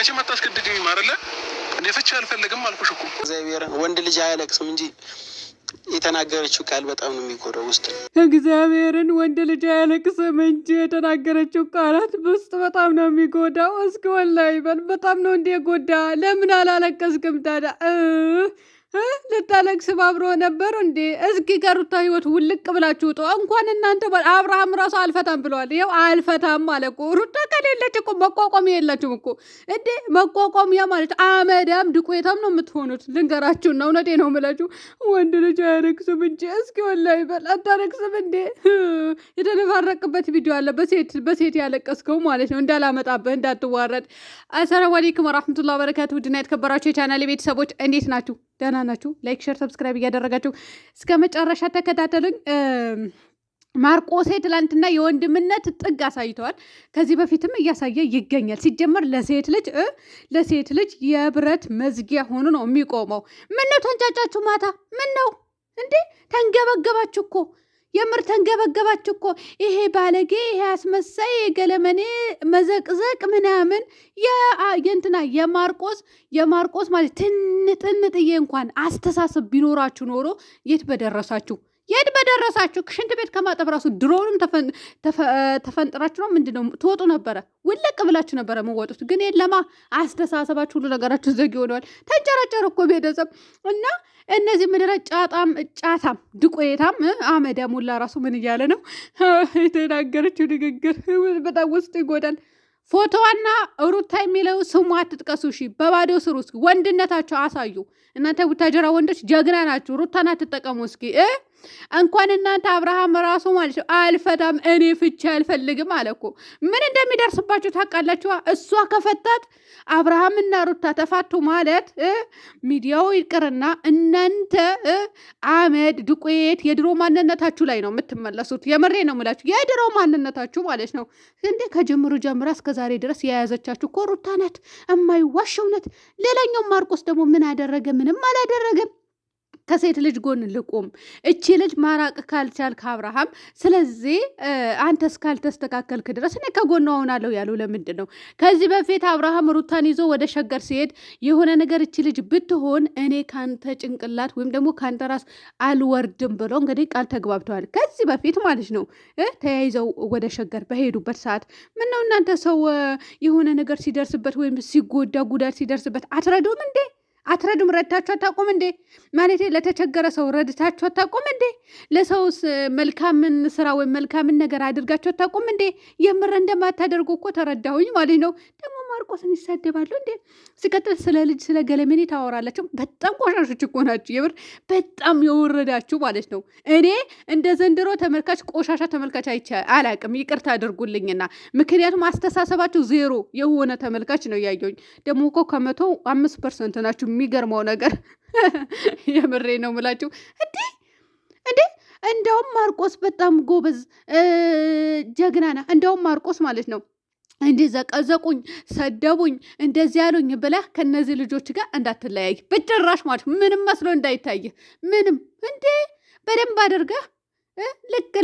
መቼም አታስገድጂኝም አይደለ? እንደ ፍቺ አልፈለግም አልኩሽ እኮ። እግዚአብሔርን ወንድ ልጅ አያለቅስም እንጂ የተናገረችው ቃል በጣም ነው የሚጎዳው ውስጥ። እግዚአብሔርን ወንድ ልጅ አያለቅስም እንጂ የተናገረችው ቃላት ውስጥ በጣም ነው የሚጎዳው። እስኪ ወላሂ በል በጣም ነው እንደ ጎዳ። ለምን አላለቀስክም ታዲያ? ልታለቅስ ባብሮ ነበር እንዴ? እስኪ ከሩታ ህይወት ውልቅ ብላችሁ ውጡ። እንኳን እናንተ አብርሃም ራሱ አልፈታም ብለዋል። ይኸው አልፈታም አለ እኮ። ሩታ ከሌለች እኮ መቋቋሚያ የላችሁም እኮ እንዴ። መቋቋሚያ ማለት አመዳም ድቆታም ነው የምትሆኑት። ልንገራችሁና እውነቴ ነው የምላችሁ። ወንድ ልጅ አያለቅስም እንጂ እስኪ ወላሂ በል አታለቅስም እንዴ? የተነፋረቅበት ቪዲዮ አለ በሴት ያለቀስከው ማለት ነው። እንዳላመጣብህ እንዳትዋረድ። አሰላሙ አለይኩም ወራህመቱላሂ ወበረካቱ። ውድና የተከበራችሁ የቻናሌ ቤተሰቦች እንዴት ናችሁ? ደህና ናችሁ? ላይክ፣ ሼር፣ ሰብስክራይብ እያደረጋችሁ እስከ መጨረሻ ተከታተሉኝ። ማርቆሴ ትላንትና የወንድምነት ጥግ አሳይተዋል። ከዚህ በፊትም እያሳየ ይገኛል። ሲጀመር ለሴት ልጅ የብረት መዝጊያ ሆኖ ነው የሚቆመው። ምን ነው ተንጫጫችሁ? ማታ ምን ነው እንዴ? ተንገበገባችሁ እኮ የምር ተንገበገባችሁ እኮ። ይሄ ባለጌ፣ ይሄ አስመሳይ፣ የገለመኔ መዘቅዘቅ ምናምን የእንትና የማርቆስ ማለት ትንጥዬ እንኳን አስተሳሰብ ቢኖራችሁ ኖሮ የት በደረሳችሁ። ሽንት ቤት ከማጠብ ራሱ ድሮውንም ተፈንጥራችሁ ነው ምንድን ነው ትወጡ ነበረ። ውልቅ ብላችሁ ነበረ መወጡት። ግን የለማ አስተሳሰባችሁ ሁሉ ነገራችሁ ዘግ ሆነዋል። ተንጨረጨር እኮ ቤተሰብ እና እነዚህ ምድረ ጫታም ድቆታም አመዳ ሙላ ራሱ ምን እያለ ነው የተናገረችው ንግግር በጣም ውስጥ ይጎዳል። ፎቶዋና ሩታ የሚለው ስሙ አትጥቀሱ። እሺ በባዶ ስሩ። እስኪ ወንድነታቸው አሳዩ። እናንተ ቡታጀራ ወንዶች ጀግና ናችሁ። ሩታን አትጠቀሙ እስኪ። እንኳን እናንተ አብርሃም ራሱ ማለት ነው አልፈታም እኔ ፍቺ አልፈልግም አለ እኮ። ምን እንደሚደርስባችሁ ታውቃላችሁ? እሷ ከፈታት አብርሃምና ሩታ ተፋቱ ማለት ሚዲያው ይቅርና እናንተ አመድ ድቆት የድሮ ማንነታችሁ ላይ ነው የምትመለሱት። የምሬ ነው የምላችሁ፣ የድሮ ማንነታችሁ ማለት ነው። እንዴ ከጀምሩ ጀምራ እስከዛሬ ድረስ የያዘቻችሁ እኮ ሩታ ናት። እማይዋሽ እውነት። ሌላኛው ማርቆስ ደግሞ ምን አደረገ? ምንም አላደረገም። ከሴት ልጅ ጎን ልቁም። እቺ ልጅ ማራቅ ካልቻልክ አብርሃም፣ ስለዚህ አንተ እስካልተስተካከልክ ድረስ እኔ ከጎኗ ሆናለሁ ያለው ለምንድን ነው? ከዚህ በፊት አብርሃም ሩታን ይዞ ወደ ሸገር ሲሄድ የሆነ ነገር እቺ ልጅ ብትሆን እኔ ካንተ ጭንቅላት ወይም ደግሞ ካንተ ራስ አልወርድም ብሎ እንግዲህ ቃል ተግባብተዋል። ከዚህ በፊት ማለት ነው ተያይዘው ወደ ሸገር በሄዱበት ሰዓት ምን ነው እናንተ ሰው የሆነ ነገር ሲደርስበት ወይም ሲጎዳ ጉዳት ሲደርስበት አትረዱም እንዴ? አትረዱም? ረድታችሁ አታውቁም እንዴ? ማለት ለተቸገረ ሰው ረድታችሁ አታውቁም እንዴ? ለሰውስ መልካምን ስራ ወይም መልካምን ነገር አድርጋችሁ አታውቁም እንዴ? የምር እንደማታደርጉ እኮ ተረዳሁኝ ማለት ነው። ደግሞ ማርቆስን ይሳደባሉ እንዴ? ሲቀጥል ስለ ልጅ ስለ ገለሜኔ ታወራላችሁ። በጣም ቆሻሾች እኮ ናችሁ። የምር በጣም የወረዳችሁ ማለት ነው። እኔ እንደ ዘንድሮ ተመልካች ቆሻሻ ተመልካች አይቼ አላቅም። ይቅርታ አድርጉልኝና ምክንያቱም አስተሳሰባችሁ ዜሮ የሆነ ተመልካች ነው ያየሁኝ። ደግሞ እኮ ከ105% ናችሁ። የሚገርመው ነገር የምሬ ነው ምላችሁ እንዴ እንደውም ማርቆስ በጣም ጎበዝ ጀግና ና። እንደውም ማርቆስ ማለት ነው እንዲህ ዘቀዘቁኝ፣ ሰደቡኝ፣ እንደዚህ ያሉኝ ብለህ ከነዚህ ልጆች ጋር እንዳትለያይ በጭራሽ ማለት ምንም መስሎ እንዳይታይህ ምንም እንዴ በደንብ አድርገህ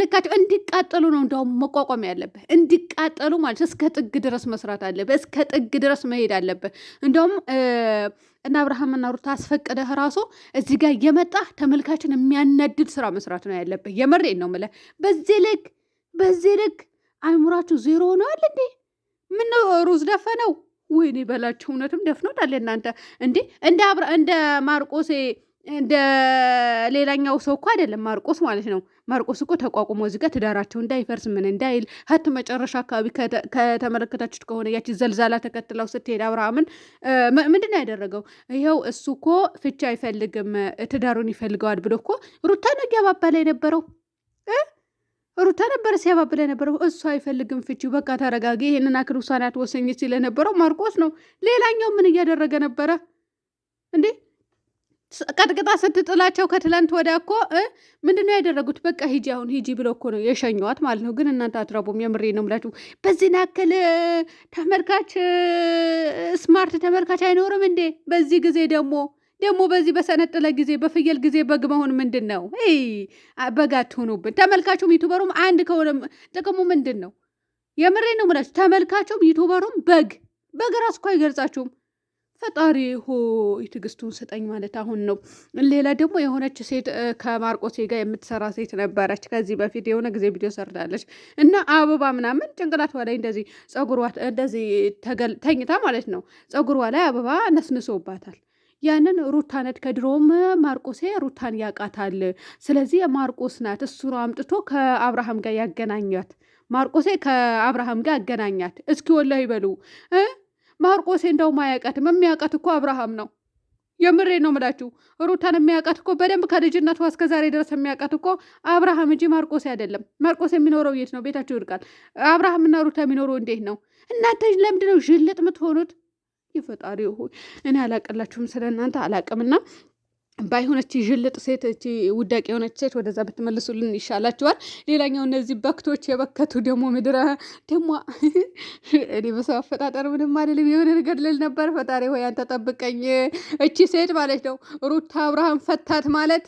ልካቸው እንዲቃጠሉ ነው እንደውም መቋቋም ያለብህ። እንዲቃጠሉ ማለት እስከ ጥግ ድረስ መስራት አለብህ። እስከ ጥግ ድረስ መሄድ አለብህ። እንደውም እና አብርሃምና ሩታ አስፈቅደህ ራሱ እዚህ ጋር እየመጣ ተመልካችን የሚያናድድ ስራ መስራት ነው ያለብህ። የምሬን ነው የምልህ። በዚህ ልክ አይሙራችሁ ዜሮ ሆነዋል እንዴ? ምነው ሩዝ ደፈነው? ወይኔ በላችሁ። እውነትም ደፍኖታል እናንተ እንዴ። እንደ ማርቆሴ እንደ ሌላኛው ሰው እኮ አይደለም ማርቆስ ማለት ነው። ማርቆስ እኮ ተቋቁሞ እዚህ ጋር ትዳራቸው እንዳይፈርስ ምን እንዳይል ሀት መጨረሻ አካባቢ ከተመለከታችሁት ከሆነ ያቺ ዘልዛላ ተከትለው ስትሄድ አብርሃምን ምንድን ነው ያደረገው? ይኸው እሱ እኮ ፍቻ አይፈልግም ትዳሩን ይፈልገዋል ብሎ እኮ ሩታ ነው እያባባላ የነበረው። ሩታ ነበር ሲያባብላ የነበረው። እሱ አይፈልግም ፍቺ፣ በቃ ተረጋጊ፣ ይህንን አክል ውሳኔ አትወሰኝ ሲል የነበረው ማርቆስ ነው። ሌላኛው ምን እያደረገ ነበረ እንዴ? ቀጥቅጣ ስትጥላቸው ከትላንት ወዲያ እኮ ምንድን ነው ያደረጉት? በቃ ሂጂ አሁን ሂጂ ብለው እኮ ነው የሸኘዋት ማለት ነው። ግን እናንተ አትረቡም። የምሬ ነው የምላችሁ። በዚህ ናክል ተመልካች ስማርት ተመልካች አይኖርም እንዴ? በዚህ ጊዜ ደግሞ በዚህ በሰነጥለ ጊዜ በፍየል ጊዜ በግ መሆን ምንድን ነው? በግ አትሆኑብን። ተመልካቹም ዩቱበሩም አንድ ከሆነ ጥቅሙ ምንድን ነው? የምሬ ነው የምላችሁ። ተመልካቹም ዩቱበሩም በግ በግራስ እኮ አይገልጻችሁም። ፈጣሪ ሆይ ትዕግስቱን ስጠኝ ማለት አሁን ነው። ሌላ ደግሞ የሆነች ሴት ከማርቆሴ ጋር የምትሰራ ሴት ነበረች። ከዚህ በፊት የሆነ ጊዜ ቪዲዮ ሰርታለች እና አበባ ምናምን ጭንቅላቷ ላይ እንደዚህ ጸጉሯ እንደዚህ ተኝታ ማለት ነው። ጸጉሯ ላይ አበባ ነስንሶባታል። ያንን ሩታ ነት ከድሮም ማርቆሴ ሩታን ያውቃታል። ስለዚህ ማርቆስ ናት እሱ ነው አምጥቶ ከአብርሃም ጋር ያገናኛት። ማርቆሴ ከአብርሃም ጋር ያገናኛት። እስኪ ወላሂ ይበሉ ማርቆሴ እንደውም አያውቃትም። የሚያውቃት እኮ አብርሃም ነው። የምሬ ነው ምላችሁ። ሩታን የሚያውቃት እኮ በደንብ ከልጅነቷ እስከ ዛሬ ድረስ የሚያውቃት እኮ አብርሃም እንጂ ማርቆሴ አይደለም። ማርቆሴ የሚኖረው የት ነው? ቤታቸው ይርቃል። አብርሃምና ሩታ የሚኖረው እንዴት ነው? እናንተ ለምንድን ነው ዥልጥ የምትሆኑት? የፈጣሪ ሆይ እኔ አላቅላችሁም፣ ስለ እናንተ አላቅምና ባይሆነች ዥልጥ ሴት እቺ ውዳቂ የሆነች ሴት ወደዛ ብትመልሱልን ይሻላችኋል። ሌላኛው እነዚህ በክቶች የበከቱ ደግሞ ምድረ ደግሞ እኔ በሰው አፈጣጠር ምንም አይደለም። የሆነ ነገር ልል ነበር። ፈጣሪ ሆይ አንተ ጠብቀኝ። እቺ ሴት ማለት ነው ሩታ አብርሃም ፈታት ማለት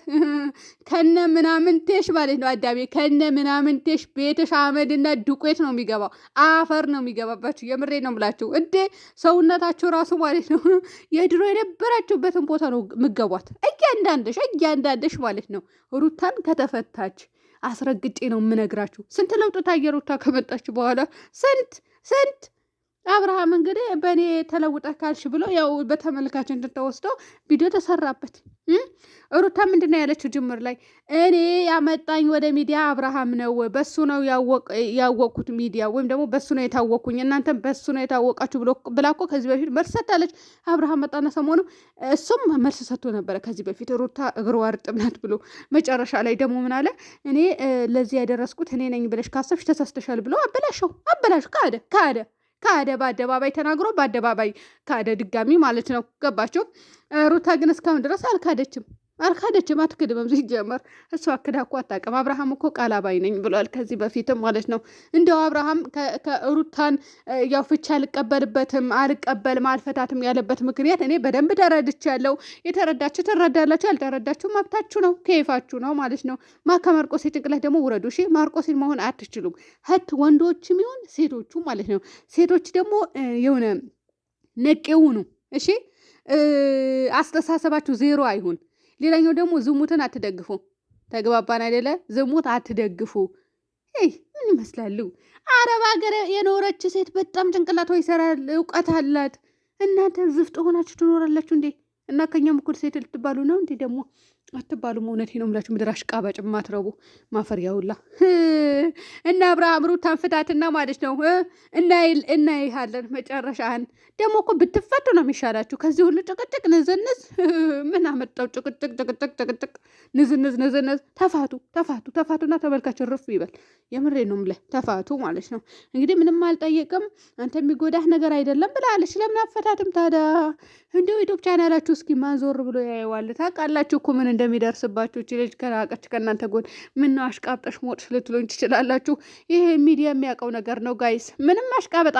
ከነ ምናምንቴሽ ማለት ነው። አዳሜ ከነ ምናምንቴሽ ቤትሽ አመድና ዱቄት ነው የሚገባው፣ አፈር ነው የሚገባባችሁ። የምሬ ነው ብላችሁ እንዴ ሰውነታችሁ ራሱ ማለት ነው የድሮ የነበራችሁበትን ቦታ ነው ምገቧት። እያንዳንድሽ ማለት ነው ሩታን ከተፈታች አስረግጬ ነው የምነግራችሁ። ስንት ለውጥ ታየ ሩታ ከመጣች በኋላ ስንት አብርሃም እንግዲህ በእኔ ተለውጠ ካልሽ ብሎ ያው በተመልካች እንድትወስደው ቪዲዮ ተሰራበት። ሩታ ምንድነው ያለችው ጅምር ላይ? እኔ ያመጣኝ ወደ ሚዲያ አብርሃም ነው፣ በሱ ነው ያወቅኩት ሚዲያ ወይም ደግሞ በሱ ነው የታወቅኩኝ፣ እናንተም በሱ ነው የታወቃችሁ ብላ እኮ ከዚህ በፊት መልስ ሰጥታለች። አብርሃም መጣና ሰሞኑ እሱም መልስ ሰጥቶ ነበረ ከዚህ በፊት ሩታ እግሯ እርጥብ ናት ብሎ። መጨረሻ ላይ ደግሞ ምን አለ? እኔ ለዚህ ያደረስኩት እኔ ነኝ ብለሽ ካሰብሽ ተሳስተሻል ብሎ አበላሽ ካደ በአደባባይ ተናግሮ በአደባባይ ካደ ድጋሚ ማለት ነው። ገባቸው። ሩታ ግን እስካሁን ድረስ አልካደችም፣ አትክድምም። ሲጀመር እሱ አክዳ እኮ አታውቅም። አብርሃም እኮ ቃል አባይ ነኝ ብሏል ከዚህ በፊትም ማለት ነው። እንደው አብርሃም ከሩታን ያው ፍቻ አልቀበልም አልፈታትም ያለበት ምክንያት እኔ በደንብ ተረድቻለሁ። የተረዳችሁ ትረዳላችሁ፣ ያልተረዳችሁ መብታችሁ ነው፣ ከይፋችሁ ነው ማለት ነው። ከማርቆሴ ጭንቅላት ደግሞ ውረዱ እሺ። ማርቆሴን መሆን አትችሉም። ወንዶችም ይሁን ሴቶቹ ማለት ነው። ሴቶች ደግሞ የሆነ ነቄውኑ እሺ። አስተሳሰባችሁ ዜሮ አይሁን። ሌላኛው ደግሞ ዝሙትን አትደግፉ። ተግባባን አይደለ? ዝሙት አትደግፉ። ምን ይመስላሉ? አረብ ሀገር የኖረች ሴት በጣም ጭንቅላቷ ይሰራል፣ እውቀት አላት። እናንተ ዝፍጥ ሆናችሁ ትኖራላችሁ እንዴ? እና ከኛም እኩል ሴት ልትባሉ ነው እንዴ? ደግሞ አትባሉም። እውነቴ ነው የምላችሁ። ምድር አሽቃባጭ ማትረቡ ማፈሪያ ሁላ እና አብርሃም ሩታን ፍታትና ማለት ነው እናይሃለን መጨረሻህን። ደግሞ እኮ ብትፈቱ ነው የሚሻላችሁ ከዚህ ሁሉ ጭቅጭቅ ንዝንዝ። ምን አመጣው ጭቅጭቅ ንዝንዝ። ተፋቱና ተመልካችን ርፍ ይበል። የምሬ ነው የምልህ ተፋቱ ማለት ነው። እንግዲህ ምንም አልጠየቅም፣ አንተ የሚጎዳህ ነገር አይደለም ብላለች። ለምን አፈታትም ታዲያ? እንዲሁ ዩቱብ ቻናላችሁ እስኪ ማዞር ብሎ ያየዋል። ታውቃላችሁ እኮ ምን እንደሚደርስባችሁ። እቺ ልጅ ከራቀች ከእናንተ ጎን ምን አሽቃብጠሽ ሞት ልትሉኝ ትችላላችሁ። ይሄ ሚዲያ የሚያውቀው ነገር ነው ጋይስ። ምንም አሽቃበጥ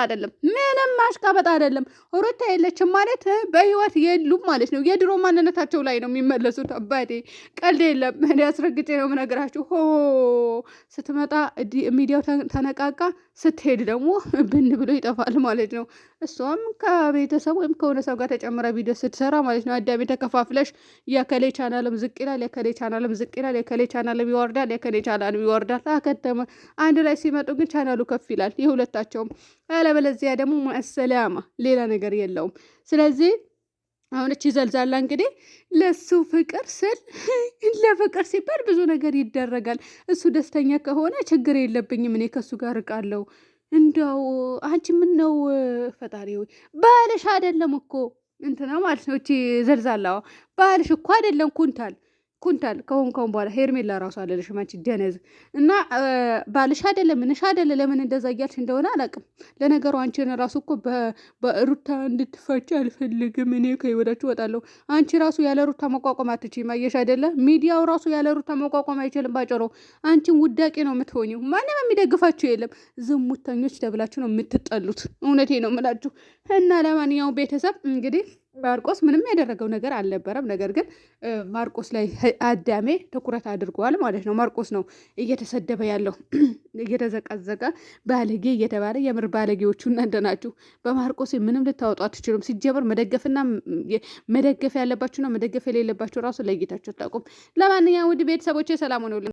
አይደለም። ሩታ የለችም ማለት በህይወት የሉም ማለት ነው። የድሮ ማንነታቸው ላይ ነው የሚመለሱት። አባቴ ቀልድ የለም። እኔ አስረግጬ ነው የምነግራችሁ። ስትመጣ ሚዲያው ተነቃቃ፣ ስትሄድ ደግሞ ብን ብሎ ይጠፋል ማለት ነው። እሷም ከቤተሰብ ወይም ከሆነ ሰው ጋር ተጨምረ ቪዲዮ ስትሰራ ማለት ነው። አዳሜ ተከፋፍለሽ የከሌ ቻናልም ዝቅ ይላል፣ የከሌ ቻናልም ዝቅ ይላል፣ የከሌ ቻናልም ይወርዳል፣ የከሌ ቻናልም ይወርዳል። አከተመ። አንድ ላይ ሲመጡ ግን ቻናሉ ከፍ ይላል የሁለታቸውም። አለበለዚያ ደግሞ ማሰላማ ሌላ ነገር የለውም። ስለዚህ አሁንች ይዘልዛላ እንግዲህ ለሱ ፍቅር ስል ለፍቅር ሲባል ብዙ ነገር ይደረጋል። እሱ ደስተኛ ከሆነ ችግር የለብኝም፣ እኔ ከሱ ጋር እርቃለሁ። እንደው አንቺ ምን ነው ፈጣሪ ሆይ ባልሽ አይደለም እኮ እንትና ማለት ነው። እቺ ዘልዛላዋ ባልሽ እኮ አይደለም ኩንታል ከሆን በኋላ ሄርሜላ ራሱ አለልሽም አንቺ ደነዝ እና ባልሽ አይደለም ምንሽ አይደለም። ለምን እንደዛ እያልሽ እንደሆነ አላውቅም። ለነገሩ አንቺን ራሱ እኮ በሩታ እንድትፈጭ አልፈልግም፣ እኔ ከህይወታችሁ እወጣለሁ። አንቺ ራሱ ያለ ሩታ መቋቋም አትችይም። አየሽ አይደለ? ሚዲያው ራሱ ያለ ሩታ መቋቋም አይችልም። ባጭሩ አንቺን ውዳቂ ነው የምትሆኚው። ማንም የሚደግፋችሁ የለም። ዝሙተኞች ተብላችሁ ነው የምትጠሉት። እውነቴ ነው የምላችሁ። እና ለማንኛውም ቤተሰብ እንግዲህ ማርቆስ ምንም ያደረገው ነገር አልነበረም። ነገር ግን ማርቆስ ላይ አዳሜ ትኩረት አድርገዋል ማለት ነው። ማርቆስ ነው እየተሰደበ ያለው እየተዘቀዘቀ ባለጌ እየተባለ። የምር ባለጌዎቹ እናንተ ናችሁ። በማርቆስ ምንም ልታወጡ አትችሉም። ሲጀምር መደገፍና መደገፍ ያለባችሁና መደገፍ የሌለባችሁ ራሱ ለይታችሁ አታውቁም። ለማንኛውም ውድ ቤተሰቦች ሰላም ሆነውልን